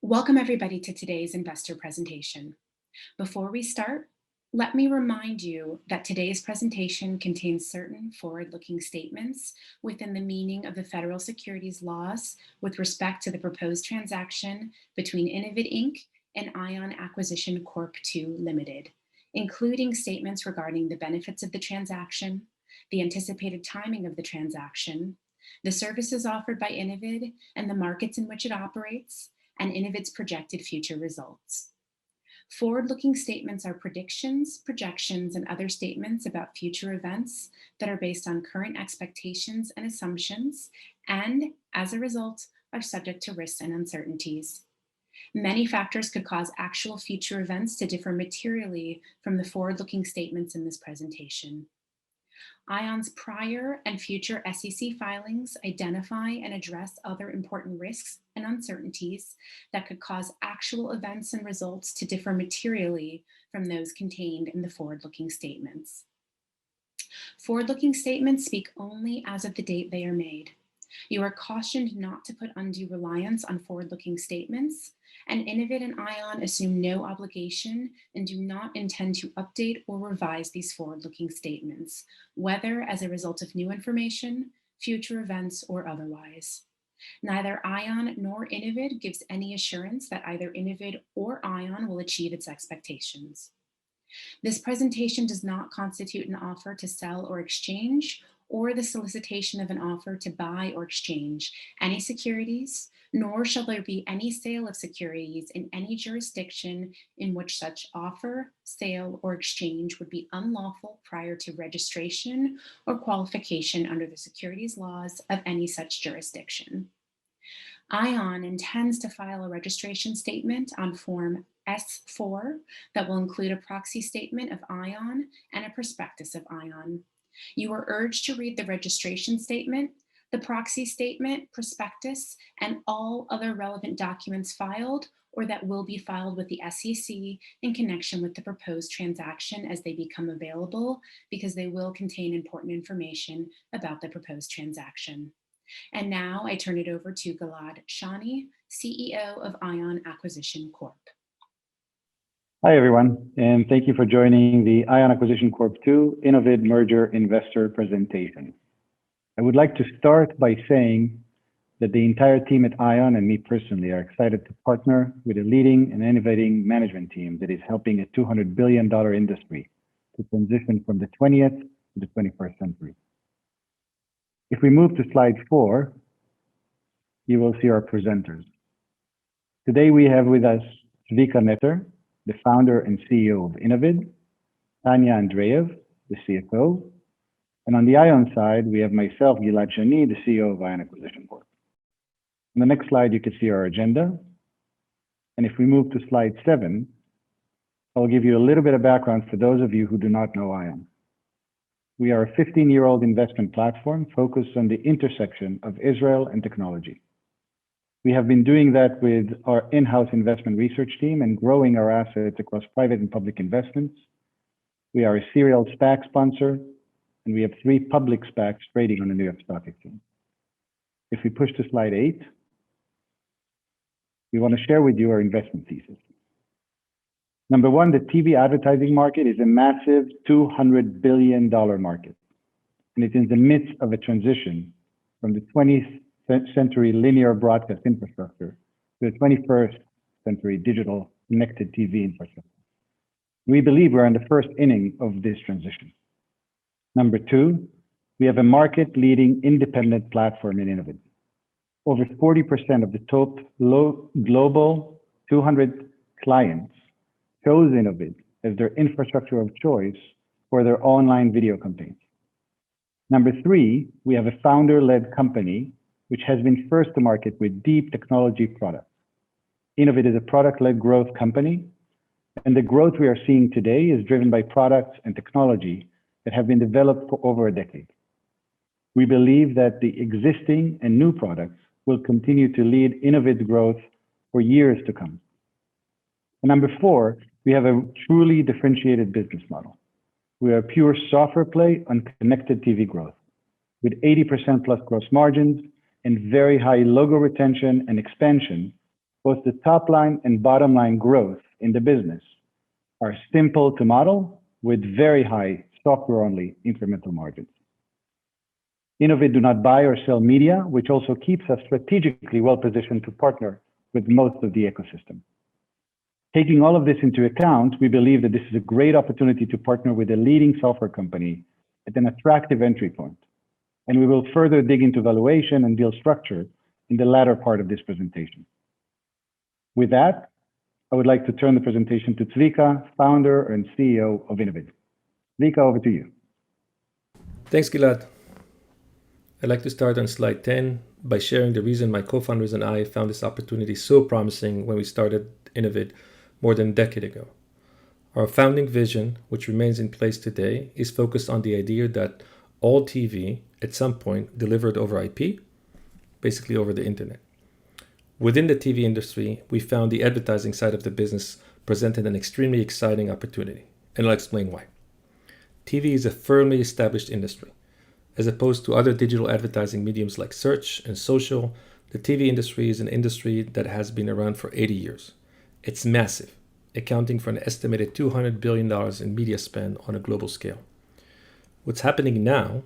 Welcome everybody to today's investor presentation. Before we start, let me remind you that today's presentation contains certain forward-looking statements within the meaning of the federal securities laws with respect to the proposed transaction between Innovid Inc. and ION Acquisition Corp. II Limited, including statements regarding the benefits of the transaction, the anticipated timing of the transaction, the services offered by Innovid and the markets in which it operates, and Innovid's projected future results. Forward-looking statements are predictions, projections, and other statements about future events that are based on current expectations and assumptions, and as a result, are subject to risks and uncertainties. Many factors could cause actual future events to differ materially from the forward-looking statements in this presentation. ION's prior and future SEC filings identify and address other important risks and uncertainties that could cause actual events and results to differ materially from those contained in the forward-looking statements. Forward-looking statements speak only as of the date they are made. You are cautioned not to put undue reliance on forward-looking statements, and Innovid and ION assume no obligation and do not intend to update or revise these forward-looking statements, whether as a result of new information, future events, or otherwise. Neither ION nor Innovid gives any assurance that either Innovid or ION will achieve its expectations. This presentation does not constitute an offer to sell or exchange, or the solicitation of an offer to buy or exchange any securities, nor shall there be any sale of securities in any jurisdiction in which such offer, sale, or exchange would be unlawful prior to registration or qualification under the securities laws of any such jurisdiction. ION intends to file a registration statement on Form S-4 that will include a proxy statement of ION and a prospectus of ION. You are urged to read the registration statement, the proxy statement, prospectus, and all other relevant documents filed or that will be filed with the SEC in connection with the proposed transaction as they become available, because they will contain important information about the proposed transaction. And now I turn it over to Gilad Shani, CEO of ION Acquisition Corp. Hi, everyone, and thank you for joining the ION Acquisition Corp. II Innovid Merger Investor Presentation. I would like to start by saying that the entire team at ION and me personally are excited to partner with a leading and innovating management team that is helping a $200 billion industry to transition from the 20th to the 21st century. If we move to slide 4, you will see our presenters. Today we have with us Zvika Netter, the founder and CEO of Innovid, Tanya Andreev, the CFO, and on the ION side, we have myself, Gilad Shani, the CEO of ION Acquisition Corp. On the next slide, you can see our agenda. And if we move to slide 7, I'll give you a little bit of background for those of you who do not know ION. We are a 15-year-old investment platform focused on the intersection of Israel and technology. We have been doing that with our in-house investment research team and growing our assets across private and public investments. We are a serial SPAC sponsor, and we have 3 public SPACs trading on the New York Stock Exchange. If we push to slide 8, we want to share with you our investment thesis. Number 1, the TV advertising market is a massive $200 billion market, and it's in the midst of a transition from the 20th century linear broadcast infrastructure to the 21st century digital connected TV infrastructure. We believe we're in the first inning of this transition. Number 2, we have a market-leading independent platform in Innovid. Over 40% of the top global 200 clients chose Innovid as their infrastructure of choice for their online video campaigns. Number 3, we have a founder-led company which has been first to market with deep technology products. Innovid is a product-led growth company, and the growth we are seeing today is driven by products and technology that have been developed for over a decade. We believe that the existing and new products will continue to lead Innovid's growth for years to come. And number 4, we have a truly differentiated business model. We are a pure software play on connected TV growth, with 80% plus gross margins and very high logo retention and expansion, both the top line and bottom line growth in the business are simple to model with very high software-only incremental margins. Innovid do not buy or sell media, which also keeps us strategically well-positioned to partner with most of the ecosystem. Taking all of this into account, we believe that this is a great opportunity to partner with a leading software company at an attractive entry point. And we will further dig into valuation and deal structure in the latter part of this presentation. With that, I would like to turn the presentation to Zvika, founder and CEO of Innovid. Zvika, over to you. Thanks, Gilad. I'd like to start on slide 10 by sharing the reason my co-founders and I found this opportunity so promising when we started Innovid more than a decade ago. Our founding vision, which remains in place today, is focused on the idea that all TV at some point delivered over IP, basically over the internet. Within the TV industry, we found the advertising side of the business presented an extremely exciting opportunity, and I'll explain why. TV is a firmly established industry. As opposed to other digital advertising mediums like search and social, the TV industry is an industry that has been around for 80 years. It's massive, accounting for an estimated $200 billion in media spend on a global scale. What's happening now,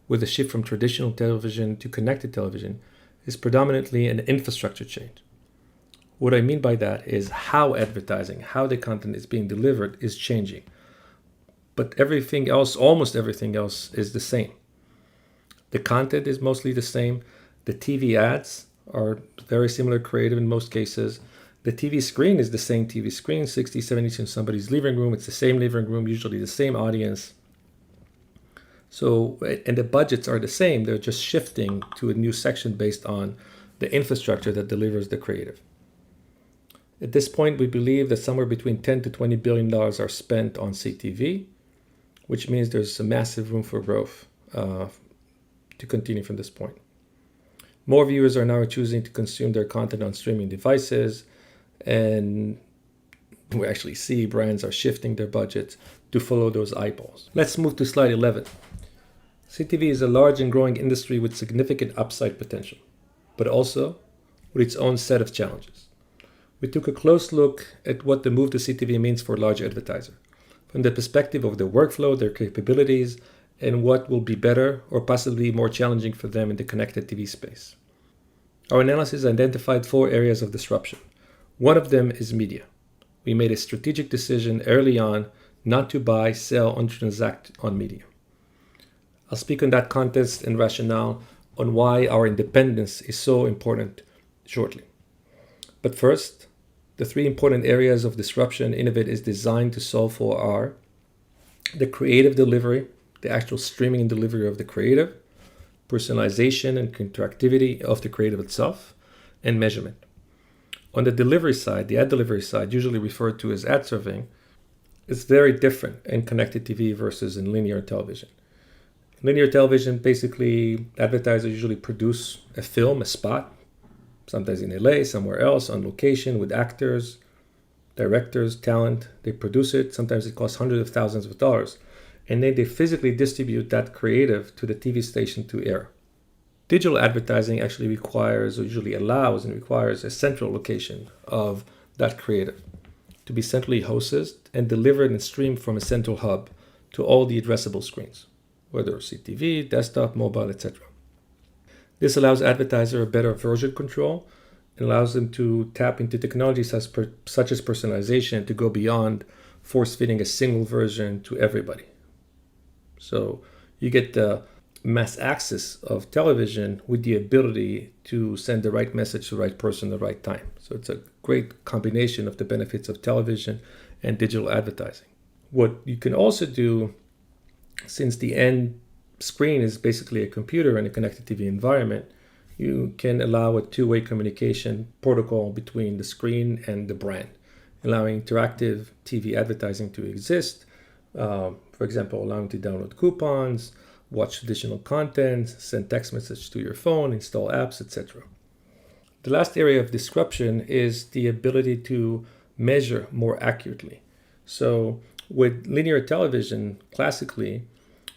with the shift from traditional television to connected television, is predominantly an infrastructure change. What I mean by that is how advertising, how the content is being delivered is changing. But everything else, almost everything else, is the same. The content is mostly the same. The TV ads are very similar creative in most cases. The TV screen is the same TV screen, 60, 70 in somebody's living room. It's the same living room, usually the same audience. So, and the budgets are the same. They're just shifting to a new section based on the infrastructure that delivers the creative. At this point, we believe that somewhere between 10 to $20 billion are spent on CTV, which means there's a massive room for growth to continue from this point. More viewers are now choosing to consume their content on streaming devices, and we actually see brands are shifting their budgets to follow those eyeballs. Let's move to slide 11. CTV is a large and growing industry with significant upside potential, but also with its own set of challenges. We took a close look at what the move to CTV means for large advertisers, from the perspective of their workflow, their capabilities, and what will be better or possibly more challenging for them in the connected TV space. Our analysis identified 4 areas of disruption. One of them is media. We made a strategic decision early on not to buy, sell, or transact on media. I'll speak on that context and rationale on why our independence is so important shortly. But first, the 3 important areas of disruption Innovid is designed to solve for are the creative delivery, the actual streaming and delivery of the creative, personalization and interactivity of the creative itself, and measurement. On the delivery side, the ad delivery side, usually referred to as ad serving, is very different in connected TV versus in linear television. In linear television, basically, advertisers usually produce a film, a spot, sometimes in LA, somewhere else, on location with actors, directors, talent. They produce it. Sometimes it costs hundreds of thousands of dollars. And then they physically distribute that creative to the TV station to air. Digital advertising actually requires, or usually allows and requires, a central location of that creative to be centrally hosted and delivered and streamed from a central hub to all the addressable screens, whether CTV, desktop, mobile, etc. This allows advertisers a better version control and allows them to tap into technologies such as personalization to go beyond force-feeding a single version to everybody. So you get the mass access of television with the ability to send the right message to the right person at the right time. So it's a great combination of the benefits of television and digital advertising. What you can also do, since the end screen is basically a computer in a connected TV environment, you can allow a two-way communication protocol between the screen and the brand, allowing interactive TV advertising to exist. For example, allowing to download coupons, watch additional content, send text message to your phone, install apps, etc. The last area of disruption is the ability to measure more accurately. So with linear television, classically,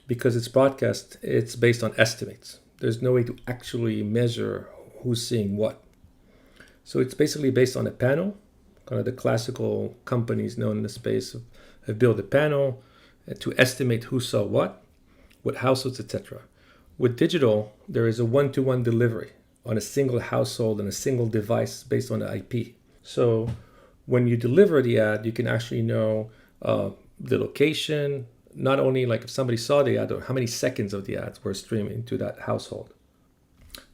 because it's broadcast, it's based on estimates. There's no way to actually measure who's seeing what. So it's basically based on a panel. Kind of the classical companies known in the space have built a panel to estimate who saw what households, etc. With digital, there is a one-to-one delivery on a single household and a single device based on the IP. So when you deliver the ad, you can actually know the location, not only like if somebody saw the ad or how many seconds of the ads were streamed into that household.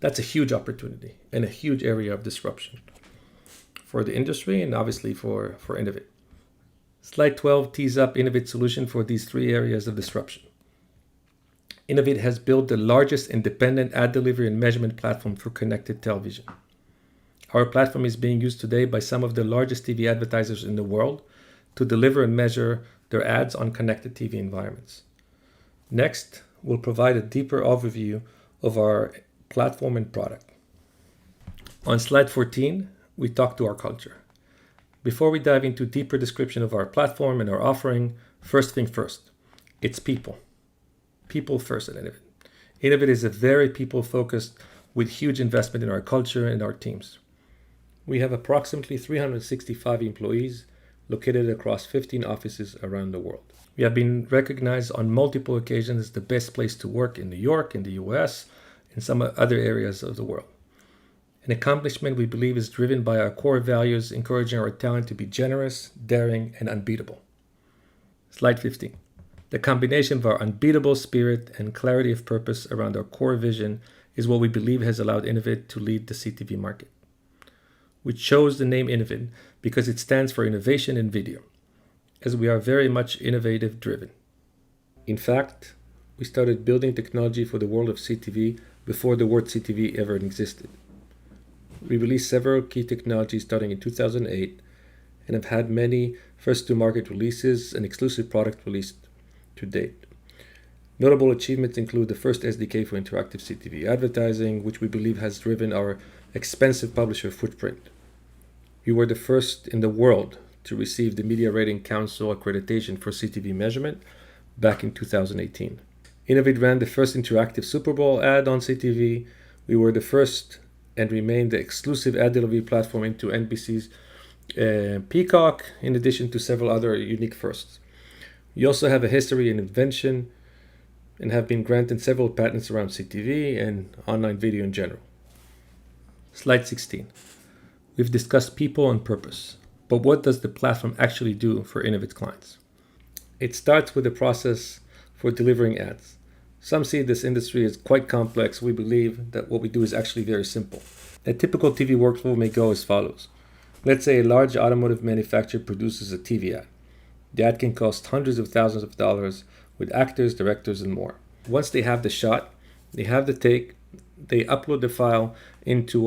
That's a huge opportunity and a huge area of disruption for the industry and obviously for Innovid. Slide 12 tees up Innovid's solution for these three areas of disruption. Innovid has built the largest independent ad delivery and measurement platform for connected television. Our platform is being used today by some of the largest TV advertisers in the world to deliver and measure their ads on connected TV environments. Next, we'll provide a deeper overview of our platform and product. On slide 14, we talk to our culture. Before we dive into deeper description of our platform and our offering, first thing first, it's people. People first at Innovid. Innovid is a very people-focused with huge investment in our culture and our teams. We have approximately 365 employees located across 15 offices around the world. We have been recognized on multiple occasions as the best place to work in New York, in the US, and some other areas of the world. An accomplishment we believe is driven by our core values, encouraging our talent to be generous, daring, and unbeatable. Slide 15. The combination of our unbeatable spirit and clarity of purpose around our core vision is what we believe has allowed Innovid to lead the CTV market. We chose the name Innovid because it stands for innovation in video, as we are very much innovative driven. In fact, we started building technology for the world of CTV before the word CTV ever existed. We released several key technologies starting in 2008 and have had many first-to-market releases and exclusive product released to date. Notable achievements include the first SDK for interactive CTV advertising, which we believe has driven our expensive publisher footprint. We were the first in the world to receive the Media Rating Council accreditation for CTV measurement back in 2018. Innovid ran the first interactive Super Bowl ad on CTV. We were the first and remained the exclusive ad delivery platform into NBC's Peacock, in addition to several other unique firsts. We also have a history in invention and have been granted several patents around CTV and online video in general. Slide 16. We've discussed people and purpose, but what does the platform actually do for Innovid's clients? It starts with the process for delivering ads. Some see this industry as quite complex. We believe that what we do is actually very simple. A typical TV workflow may go as follows. Let's say a large automotive manufacturer produces a TV ad. The ad can cost hundreds of thousands of dollars with actors, directors, and more. Once they have the shot, they have the take, they upload the file into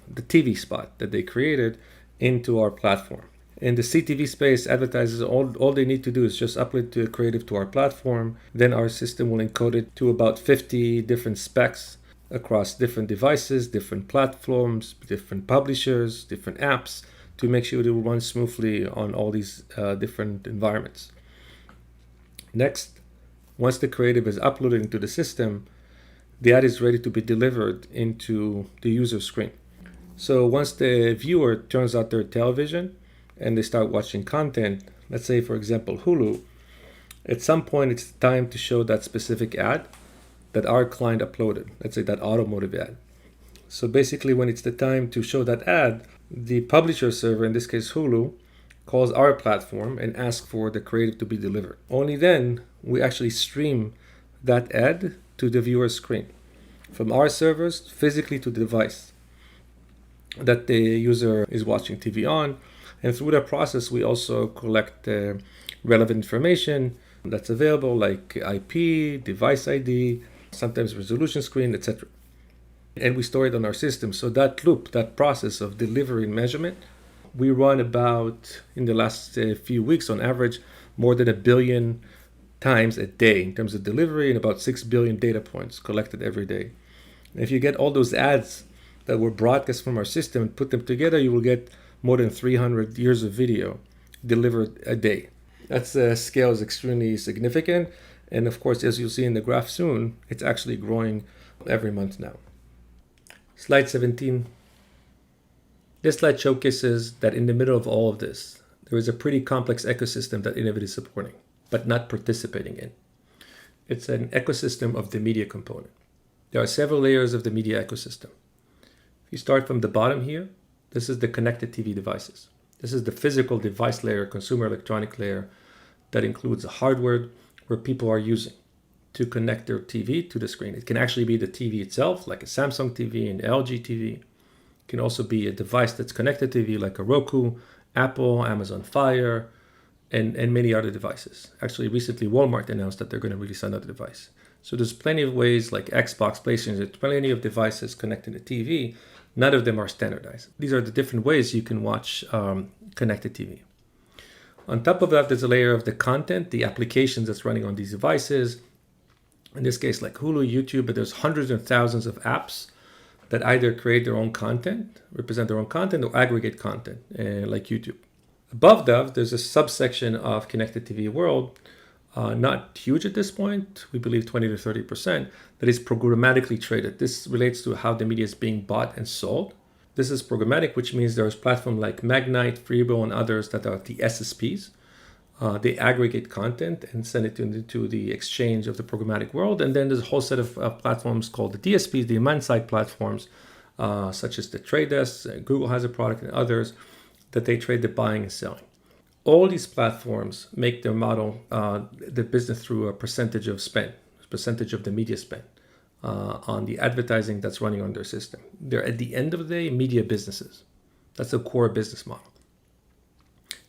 the TV spot that they created into our platform. In the CTV space, advertisers, all they need to do is just upload the creative to our platform. Then our system will encode it to about 50 different specs across different devices, different platforms, different publishers, different apps to make sure it will run smoothly on all these different environments. Next, once the creative is uploaded into the system, the ad is ready to be delivered into the user screen. So once the viewer turns out their television and they start watching content, let's say for example Hulu, at some point it's time to show that specific ad that our client uploaded, let's say that automotive ad. So basically when it's the time to show that ad, the publisher server, in this case Hulu, calls our platform and asks for the creative to be delivered. Only then we actually stream that ad to the viewer's screen from our servers physically to the device that the user is watching TV on. And through that process, we also collect relevant information that's available like IP, device ID, sometimes resolution screen, etc. And we store it on our system. So that loop, that process of delivery and measurement, we run about, in the last few weeks on average, more than 1 billion times a day in terms of delivery and about 6 billion data points collected every day. And if you get all those ads that were broadcast from our system and put them together, you will get more than 300 years of video delivered a day. That scale is extremely significant. And of course, as you'll see in the graph soon, it's actually growing every month now. Slide 17 This slide showcases that in the middle of all of this, there is a pretty complex ecosystem that Innovid is supporting, but not participating in. It's an ecosystem of the media component. There are several layers of the media ecosystem. If you start from the bottom here, this is the connected TV devices. This is the physical device layer, consumer electronic layer that includes the hardware where people are using to connect their TV to the screen. It can actually be the TV itself, like a Samsung TV, an LG TV. It can also be a device that's connected to TV, like a Roku, Apple, Amazon Fire, and many other devices. Actually, recently Walmart announced that they're going to release another device. So there's plenty of ways, like Xbox, PlayStation, there's plenty of devices connected to TV. None of them are standardized. These are the different ways you can watch connected TV. On top of that, there's a layer of the content, the applications that's running on these devices. In this case, like Hulu, YouTube, but there's hundreds and thousands of apps that either create their own content, represent their own content, or aggregate content, like YouTube. Above that, there's a subsection of connected TV world, not huge at this point, we believe 20 to 30%, that is programmatically traded. This relates to how the media is being bought and sold. This is programmatic, which means there's platforms like Magnite, Freebo, and others that are the SSPs. They aggregate content and send it into the exchange of the programmatic world. And then there's a whole set of platforms called the DSPs, the demand-side platforms, such as the Trade Desk, Google has a product, and others, that they trade the buying and selling. All these platforms make their model, the business through a percentage of spend, percentage of the media spend on the advertising that's running on their system. They're, at the end of the day, media businesses. That's the core business model.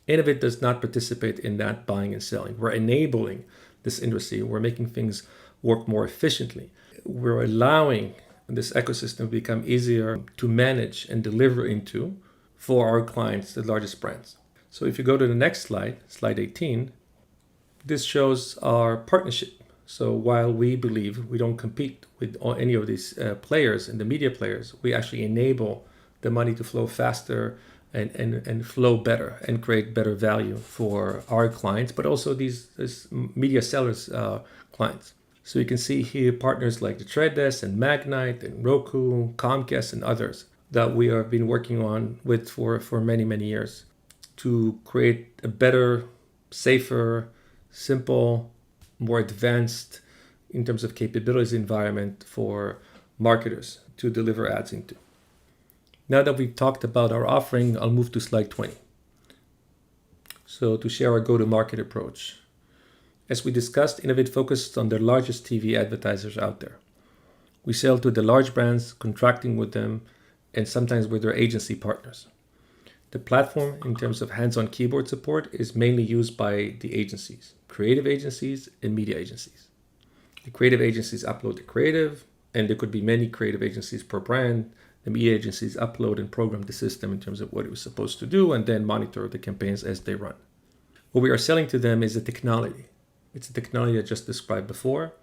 Innovid does not participate in that buying and selling. We're enabling this industry. We're making things work more efficiently. We're allowing this ecosystem to become easier to manage and deliver into for our clients, the largest brands. So if you go to the next slide, slide 18, this shows our partnership. So while we believe we don't compete with any of these players and the media players, we actually enable the money to flow faster and flow better and create better value for our clients, but also these media sellers' clients. So you can see here partners like the Trade Desk and Magnite and Roku, Comcast, and others that we have been working on with for many, many years to create a better, safer, simple, more advanced in terms of capabilities environment for marketers to deliver ads into. Now that we've talked about our offering, I'll move to slide 20. So to share our go-to-market approach. As we discussed, Innovid focused on the largest TV advertisers out there. We sell to the large brands, contracting with them, and sometimes with their agency partners. The platform, in terms of hands-on keyboard support, is mainly used by the agencies, creative agencies and media agencies. The creative agencies upload the creative, and there could be many creative agencies per brand. The media agencies upload and program the system in terms of what it was supposed to do and then monitor the campaigns as they run. What we are selling to them is a technology. It's a technology I just described before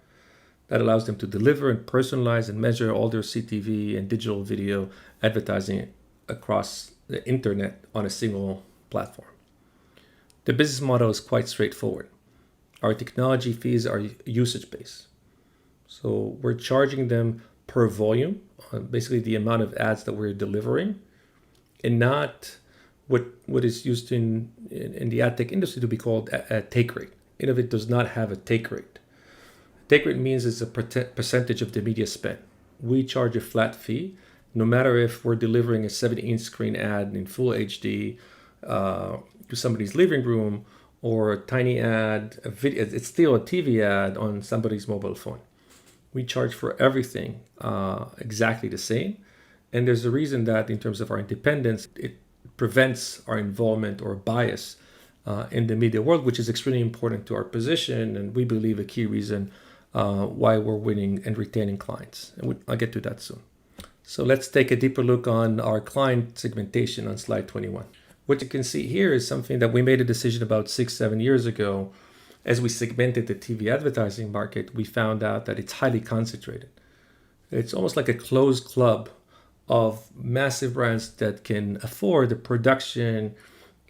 that allows them to deliver and personalize and measure all their CTV and digital video advertising across the internet on a single platform. The business model is quite straightforward. Our technology fees are usage-based. So we're charging them per volume, basically the amount of ads that we're delivering, and not what is used in the ad tech industry to be called a take rate. Innovid does not have a take rate. Take rate means it's a percentage of the media spend. We charge a flat fee, no matter if we're delivering a 70-inch screen ad in full HD to somebody's living room or a tiny ad, a video. It's still a TV ad on somebody's mobile phone. We charge for everything exactly the same. And there's a reason that in terms of our independence, it prevents our involvement or bias in the media world, which is extremely important to our position. And we believe a key reason why we're winning and retaining clients. And I'll get to that soon. So let's take a deeper look on our client segmentation on slide 21. What you can see here is something that we made a decision about 6-7 years ago. As we segmented the TV advertising market, we found out that it's highly concentrated. It's almost like a closed club of massive brands that can afford the production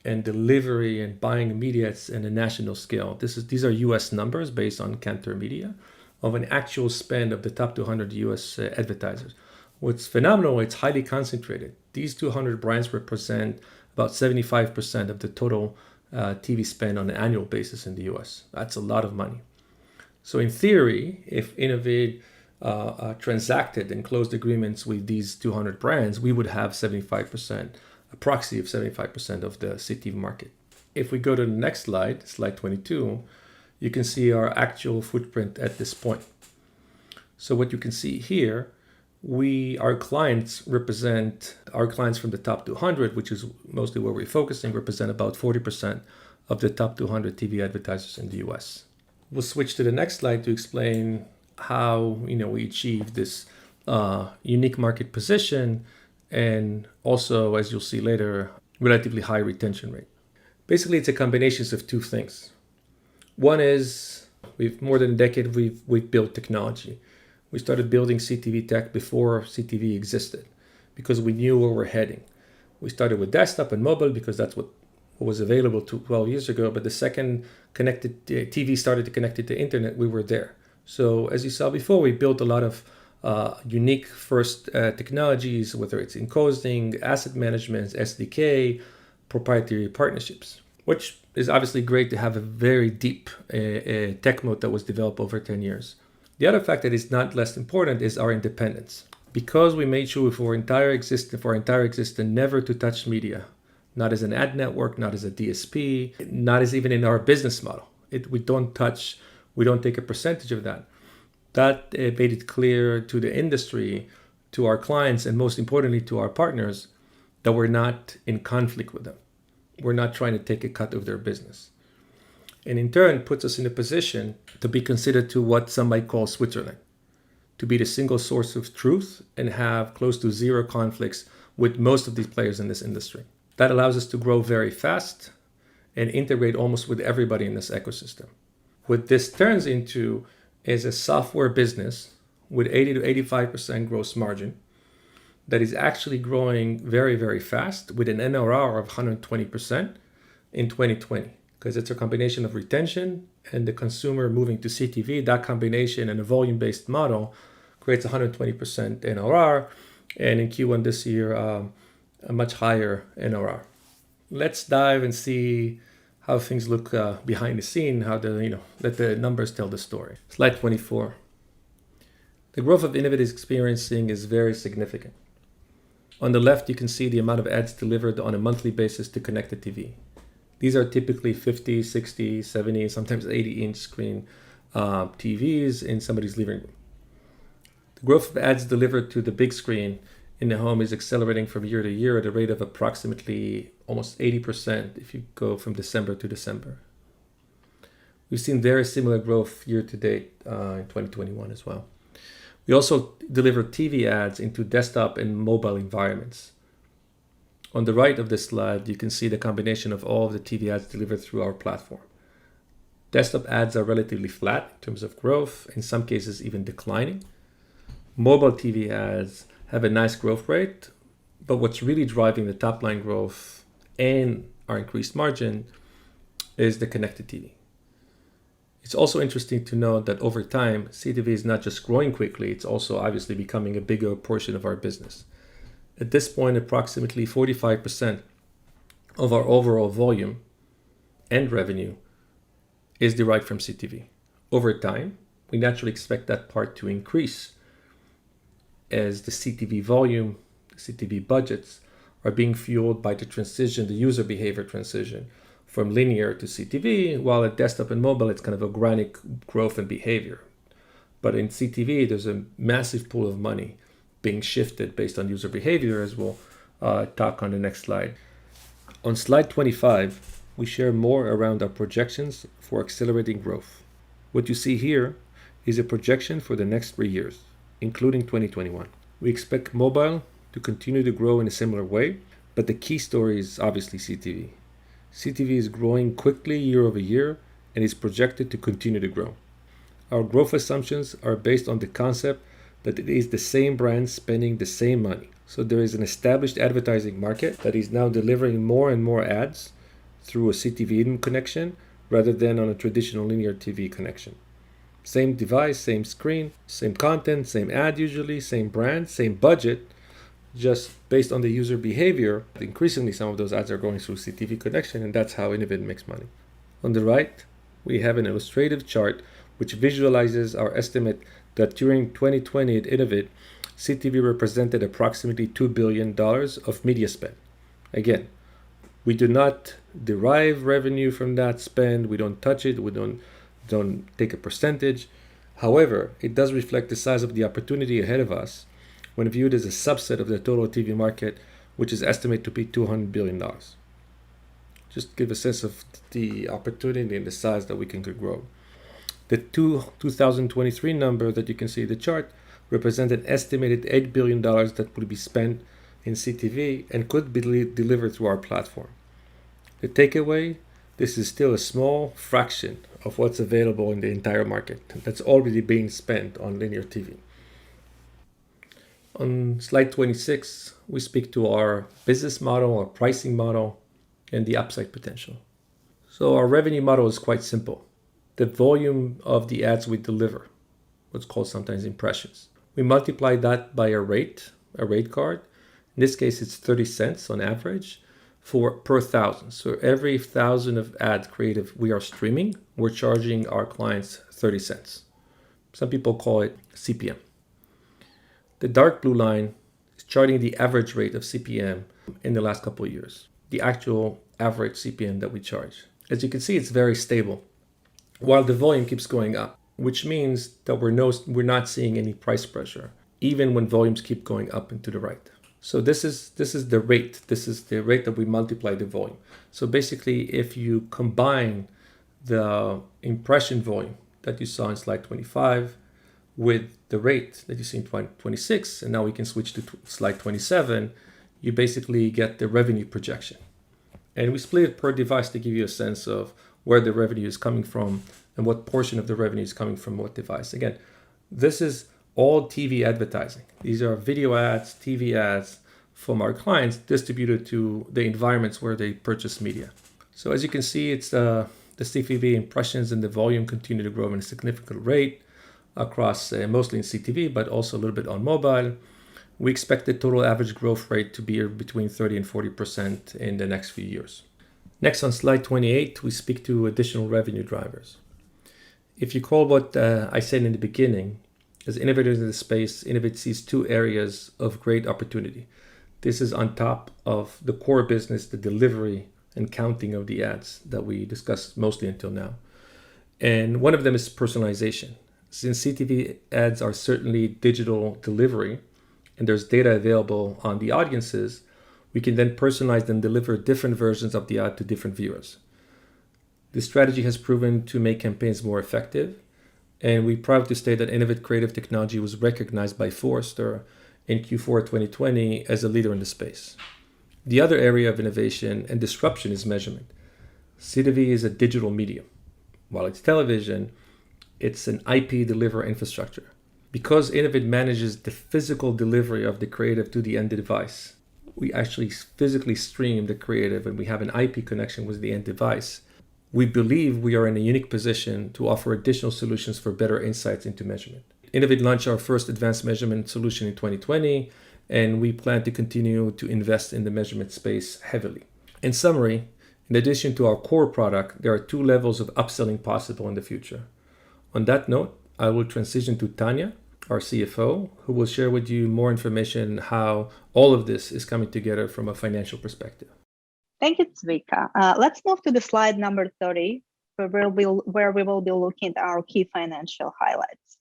and delivery and buying media in a national scale. These are US numbers based on Kantar Media of an actual spend of the top 200 US advertisers. What's phenomenal, it's highly concentrated. These 200 brands represent about 75% of the total TV spend on an annual basis in the US. That's a lot of money. So in theory, if Innovid transacted and closed agreements with these 200 brands, we would have 75%, a proxy of 75% of the CTV market. If we go to the next slide, slide 22, you can see our actual footprint at this point. So what you can see here, our clients from the top 200, which is mostly where we're focusing, represent about 40% of the top 200 TV advertisers in the US. We'll switch to the next slide to explain how we achieve this unique market position, and also, as you'll see later, relatively high retention rate. Basically, it's a combination of two things. One is more than a decade we've built technology. We started building CTV tech before CTV existed because we knew where we're heading. We started with desktop and mobile because that's what was available 12 years ago. But the second TV started to connect it to internet, we were there. So as you saw before, we built a lot of unique first technologies, whether it's encoding, asset management, SDK, proprietary partnerships, which is obviously great to have a very deep tech moat that was developed over 10 years. The other fact that is not less important is our independence. Because we made sure for our entire existence never to touch media, not as an ad network, not as a DSP, not as even in our business model. We don't take a percentage of that. That made it clear to the industry, to our clients, and most importantly to our partners, that we're not in conflict with them. We're not trying to take a cut of their business. And in turn, puts us in a position to be considered to what some might call Switzerland, to be the single source of truth and have close to zero conflicts with most of these players in this industry. That allows us to grow very fast and integrate almost with everybody in this ecosystem. What this turns into is a software business with 80 to 85% gross margin that is actually growing very, very fast with an NRR of 120% in 2020. Because it's a combination of retention and the consumer moving to CTV. That combination and a volume-based model creates 120% NRR, and in Q1 this year, a much higher NRR. Let's dive and see how things look behind the scene, let the numbers tell the story. Slide 24. The growth of Innovid is experiencing is very significant. On the left, you can see the amount of ads delivered on a monthly basis to connected TV. These are typically 50, 60, 70, sometimes 80-inch screen TVs in somebody's living room. The growth of ads delivered to the big screen in the home is accelerating from year to year at a rate of approximately almost 80% if you go from December to December. We've seen very similar growth year to date in 2021 as well. We also deliver TV ads into desktop and mobile environments. On the right of this slide, you can see the combination of all of the TV ads delivered through our platform. Desktop ads are relatively flat in terms of growth, in some cases even declining. Mobile TV ads have a nice growth rate, but what's really driving the top line growth and our increased margin is the connected TV. It's also interesting to note that over time, CTV is not just growing quickly, it's also obviously becoming a bigger portion of our business. At this point, approximately 45% of our overall volume and revenue is derived from CTV. Over time, we naturally expect that part to increase as the CTV volume, the CTV budgets are being fueled by the user behavior transition from linear to CTV, while at desktop and mobile, it's kind of organic growth and behavior. But in CTV, there's a massive pool of money being shifted based on user behavior, as we'll talk on the next slide. On slide 25, we share more around our projections for accelerating growth. What you see here is a projection for the next 3 years, including 2021. We expect mobile to continue to grow in a similar way, but the key story is obviously CTV. CTV is growing quickly year over year and is projected to continue to grow. Our growth assumptions are based on the concept that it is the same brand spending the same money. So there is an established advertising market that is now delivering more and more ads through a CTV connection rather than on a traditional linear TV connection. Same device, same screen, same content, same ad usually, same brand, same budget, just based on the user behavior. Increasingly, some of those ads are going through CTV connection, and that's how Innovid makes money. On the right, we have an illustrative chart which visualizes our estimate that during 2020 at Innovid, CTV represented approximately $2 billion of media spend. Again, we do not derive revenue from that spend. We don't touch it. We don't take a percentage. However, it does reflect the size of the opportunity ahead of us when viewed as a subset of the total TV market, which is estimated to be $200 billion. Just give a sense of the opportunity and the size that we can grow. The 2023 number that you can see in the chart represent an estimated $8 billion that will be spent in CTV and could be delivered through our platform. The takeaway, this is still a small fraction of what's available in the entire market that's already being spent on linear TV. On slide 26, we speak to our business model, our pricing model, and the upside potential. So our revenue model is quite simple. The volume of the ads we deliver, what's called sometimes impressions. We multiply that by a rate card. In this case, it's 30 cents on average per thousand. So every 1,000 of ad creative we are streaming, we're charging our clients 30 cents. Some people call it CPM. The dark blue line is charting the average rate of CPM in the last couple of years, the actual average CPM that we charge. As you can see, it's very stable, while the volume keeps going up, which means that we're not seeing any price pressure, even when volumes keep going up and to the right. So this is the rate. This is the rate that we multiply the volume. So basically, if you combine the impression volume that you saw in slide 25 with the rate that you see in 26, and now we can switch to slide 27, you basically get the revenue projection. And we split it per device to give you a sense of where the revenue is coming from and what portion of the revenue is coming from what device. Again, this is all TV advertising. These are video ads, TV ads from our clients distributed to the environments where they purchase media. So as you can see, it's the CTV impressions and the volume continue to grow at a significant rate across mostly in CTV, but also a little bit on mobile. We expect the total average growth rate to be between 30 and 40% in the next few years. Next, on slide 28, we speak to additional revenue drivers. If you recall what I said in the beginning, as innovators in the space, Innovid sees two areas of great opportunity. This is on top of the core business, the delivery and counting of the ads that we discussed mostly until now. And one of them is personalization. Since CTV ads are certainly digital delivery, and there's data available on the audiences, we can then personalize and deliver different versions of the ad to different viewers. This strategy has proven to make campaigns more effective, and we're proud to state that Innovid creative technology was recognized by Forrester in Q4 2020 as a leader in the space. The other area of innovation and disruption is measurement. CTV is a digital medium. While it's television, it's an IP deliver infrastructure. Because Innovid manages the physical delivery of the creative to the end device, we actually physically stream the creative and we have an IP connection with the end device. We believe we are in a unique position to offer additional solutions for better insights into measurement. Innovid launched our first advanced measurement solution in 2020, and we plan to continue to invest in the measurement space heavily. In summary, in addition to our core product, there are two levels of upselling possible in the future. On that note, I will transition to Tanya, our CFO, who will share with you more information on how all of this is coming together from a financial perspective. Thank you, Zvika. Let's move to the slide number 30, where we will be looking at our key financial highlights.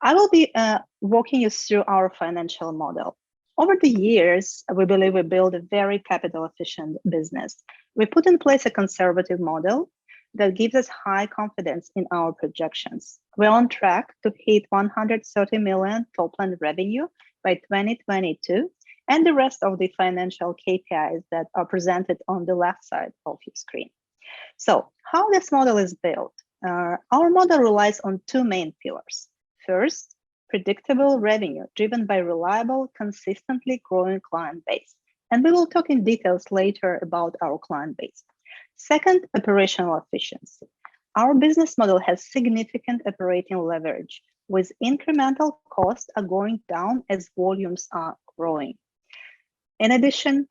I will be walking you through our financial model. Over the years, we believe we built a very capital efficient business. We put in place a conservative model that gives us high confidence in our projections. We're on track to hit 130 million top-line revenue by 2022, and the rest of the financial KPIs that are presented on the left side of your screen. So how this model is built? Our model relies on two main pillars. First, predictable revenue driven by reliable, consistently growing client base. And we will talk in details later about our client base. Second, operational efficiency. Our business model has significant operating leverage, with incremental costs are going down as volumes are growing. In addition,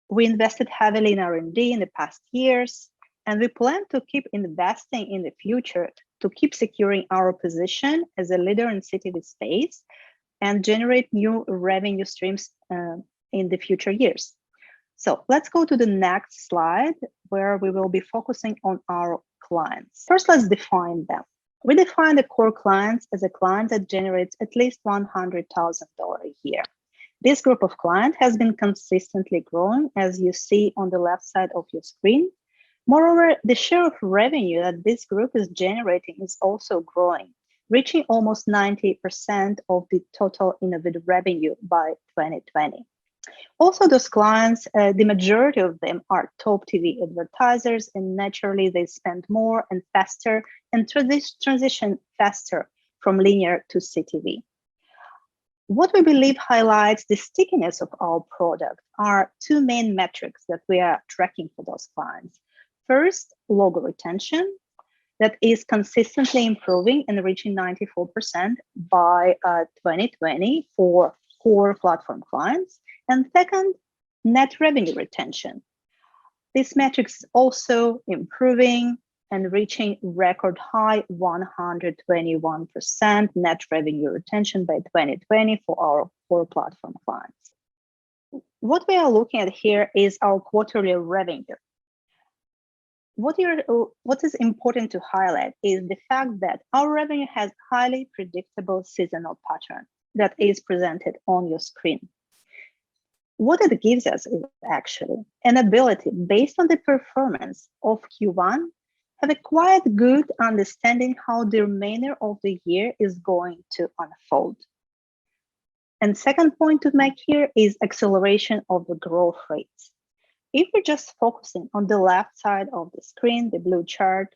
we invested heavily in R&D in the past years, and we plan to keep investing in the future to keep securing our position as a leader in CTV space and generate new revenue streams in the future years. So let's go to the next slide, where we will be focusing on our clients. First, let's define them. We define the core clients as a client that generates at least $100,000 a year. This group of clients has been consistently growing, as you see on the left side of your screen. Moreover, the share of revenue that this group is generating is also growing, reaching almost 90% of the total Innovid revenue by 2020. Also, those clients, the majority of them are top TV advertisers, and naturally they spend more and faster and transition faster from linear to CTV. What we believe highlights the stickiness of our product are two main metrics that we are tracking for those clients. First, logo retention that is consistently improving and reaching 94% by 2020 for core platform clients. And second, net revenue retention. This metric is also improving and reaching record high 121% net revenue retention by 2020 for our core platform clients. What we are looking at here is our quarterly revenue. What is important to highlight is the fact that our revenue has highly predictable seasonal pattern that is presented on your screen. What it gives us is actually an ability, based on the performance of Q1, have a quite good understanding how the remainder of the year is going to unfold. And second point to make here is acceleration of the growth rates. If we're just focusing on the left side of the screen, the blue chart,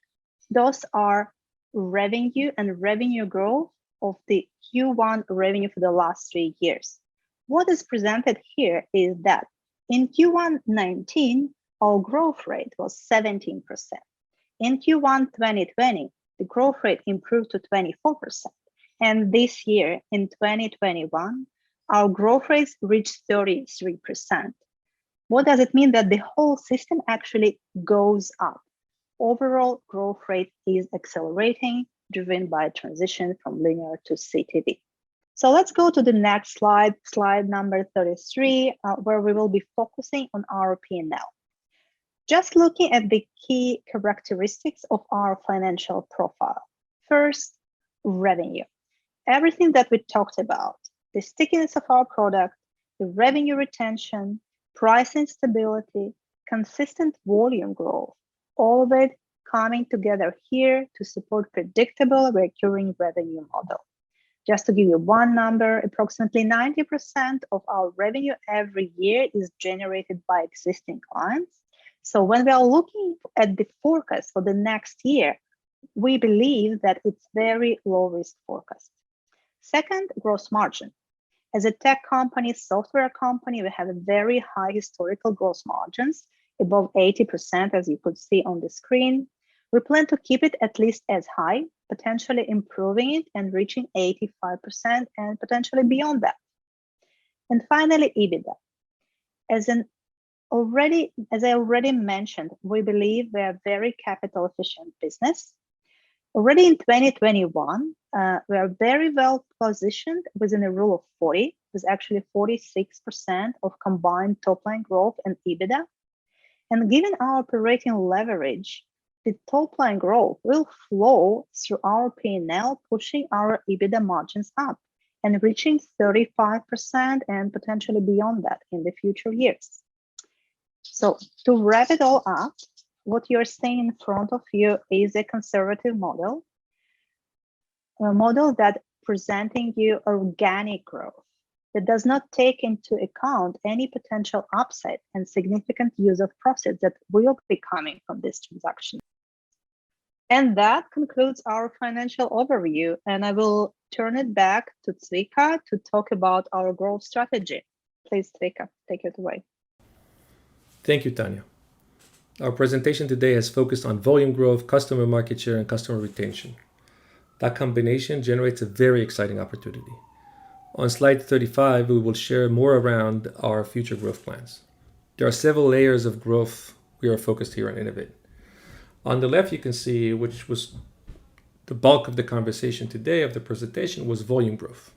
those are revenue and revenue growth of the Q1 revenue for the last 3 years. What is presented here is that in Q1 19, our growth rate was 17%. In Q1 2020, the growth rate improved to 24%. And this year, in 2021, our growth rates reached 33%. What does it mean? That the whole system actually goes up. Overall growth rate is accelerating, driven by transition from linear to CTV. So let's go to the next slide, slide number 33, where we will be focusing on our P&L. Just looking at the key characteristics of our financial profile. First, revenue. Everything that we talked about, the stickiness of our product, the revenue retention, pricing stability, consistent volume growth, all of it coming together here to support predictable recurring revenue model. Just to give you one number, approximately 90% of our revenue every year is generated by existing clients. So when we are looking at the forecast for the next year, we believe that it's very low risk forecast. Second, gross margin. As a tech company, software company, we have a very high historical gross margins, above 80%, as you could see on the screen. We plan to keep it at least as high, potentially improving it and reaching 85% and potentially beyond that. And finally, EBITDA. As I already mentioned, we believe we are a very capital efficient business. Already in 2021, we are very well positioned within a rule of 40, with actually 46% of combined top line growth and EBITDA. And given our operating leverage, the top line growth will flow through our P&L, pushing our EBITDA margins up and reaching 35% and potentially beyond that in the future years. So to wrap it all up, what you're seeing in front of you is a conservative model, a model that presenting you organic growth that does not take into account any potential upside and significant use of proceeds that will be coming from this transaction. And that concludes our financial overview. And I will turn it back to Zvika to talk about our growth strategy. Please, Zvika, take it away. Thank you, Tanya. Our presentation today has focused on volume growth, customer market share, and customer retention. That combination generates a very exciting opportunity. On slide 35, we will share more around our future growth plans. There are several layers of growth we are focused here on Innovid. On the left, you can see, which was the bulk of the conversation today of the presentation, was volume growth.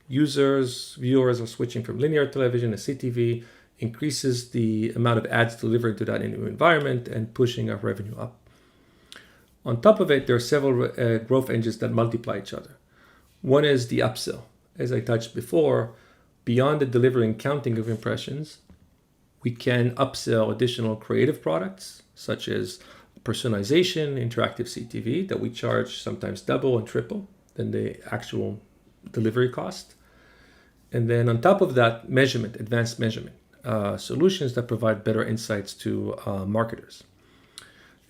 Viewers are switching from linear television to CTV, increases the amount of ads delivered to that new environment and pushing our revenue up. On top of it, there are several growth engines that multiply each other. One is the upsell. As I touched before, beyond the delivering counting of impressions, we can upsell additional creative products such as personalization, interactive CTV that we charge sometimes double and triple than the actual delivery cost. And then on top of that, measurement, advanced measurement, solutions that provide better insights to marketers.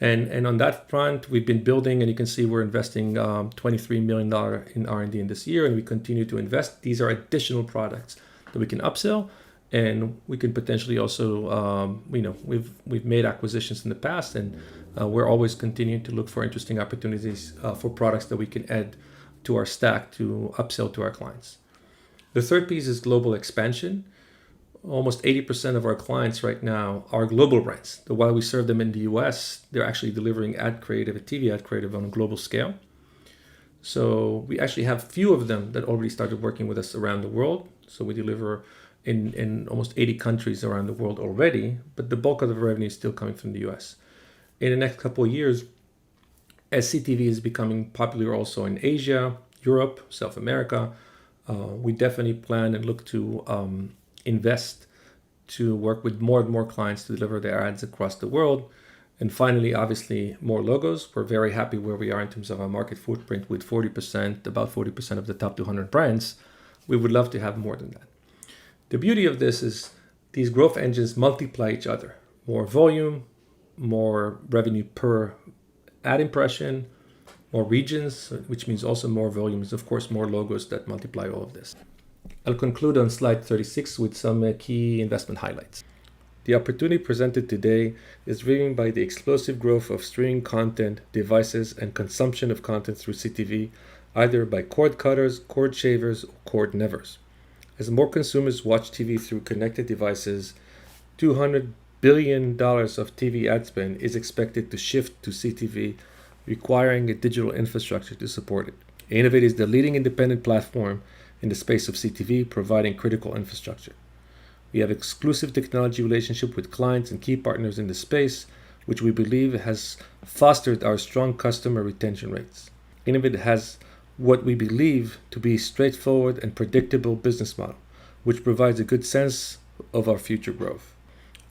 And on that front, we've been building, and you can see we're investing $23 million in R&D in this year, and we continue to invest. These are additional products that we can upsell, and we can potentially also, we've made acquisitions in the past, and we're always continuing to look for interesting opportunities for products that we can add to our stack to upsell to our clients. The third piece is global expansion. Almost 80% of our clients right now are global brands. While we serve them in the US, they're actually delivering ad creative, TV ad creative on a global scale. So we actually have few of them that already started working with us around the world. So we deliver in almost 80 countries around the world already, but the bulk of the revenue is still coming from the US. In the next couple of years, as CTV is becoming popular also in Asia, Europe, South America, we definitely plan and look to invest to work with more and more clients to deliver their ads across the world. And finally, obviously, more logos. We're very happy where we are in terms of our market footprint with about 40% of the top 200 brands. We would love to have more than that. The beauty of this is these growth engines multiply each other. More volume, more revenue per ad impression, more regions, which means also more volumes, of course, more logos that multiply all of this. I'll conclude on slide 36 with some key investment highlights. The opportunity presented today is driven by the explosive growth of streaming content, devices, and consumption of content through CTV, either by cord cutters, cord shavers, or cord nevers. As more consumers watch TV through connected devices, $200 billion of TV ad spend is expected to shift to CTV, requiring a digital infrastructure to support it. Innovid is the leading independent platform in the space of CTV, providing critical infrastructure. We have exclusive technology relationship with clients and key partners in the space, which we believe has fostered our strong customer retention rates. Innovid has what we believe to be straightforward and predictable business model, which provides a good sense of our future growth.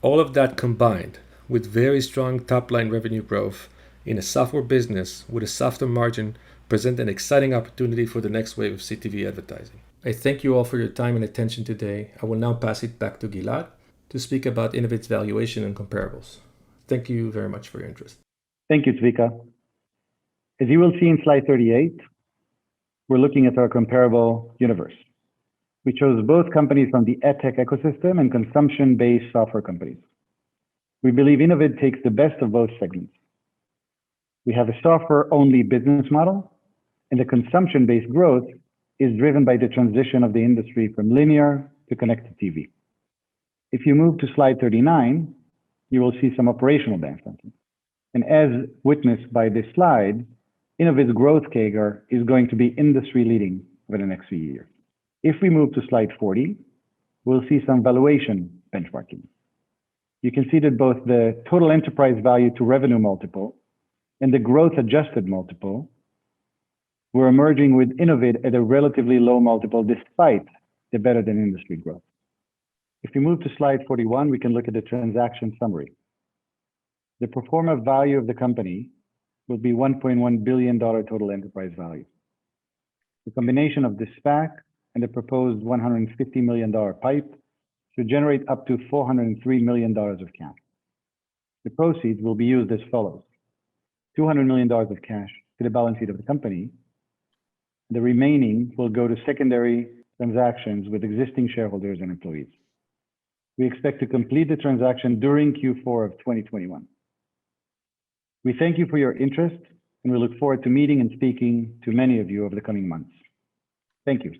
All of that combined with very strong top-line revenue growth in a software business with a softer margin present an exciting opportunity for the next wave of CTV advertising. I thank you all for your time and attention today. I will now pass it back to Gilad to speak about Innovid's valuation and comparables. Thank you very much for your interest. Thank you, Zvika. As you will see in slide 38, we're looking at our comparable universe. We chose both companies from the EdTech ecosystem and consumption-based software companies. We believe Innovid takes the best of both segments. We have a software-only business model, and the consumption-based growth is driven by the transition of the industry from linear to connected TV. If you move to slide 39, you will see some operational benefits. And as witnessed by this slide, Innovid's growth CAGR is going to be industry-leading over the next few years. If we move to slide 40, we'll see some valuation benchmarking. You can see that both the total enterprise value to revenue multiple and the growth adjusted multiple were emerging with Innovid at a relatively low multiple despite the better than industry growth. If we move to slide 41, we can look at the transaction summary. The pro forma value of the company will be $1.1 billion total enterprise value. The combination of the SPAC and the proposed $150 million PIPE should generate up to $403 million of cash. The proceeds will be used as follows: $200 million of cash to the balance sheet of the company. The remaining will go to secondary transactions with existing shareholders and employees. We expect to complete the transaction during Q4 of 2021. We thank you for your interest, and we look forward to meeting and speaking to many of you over the coming months. Thank you.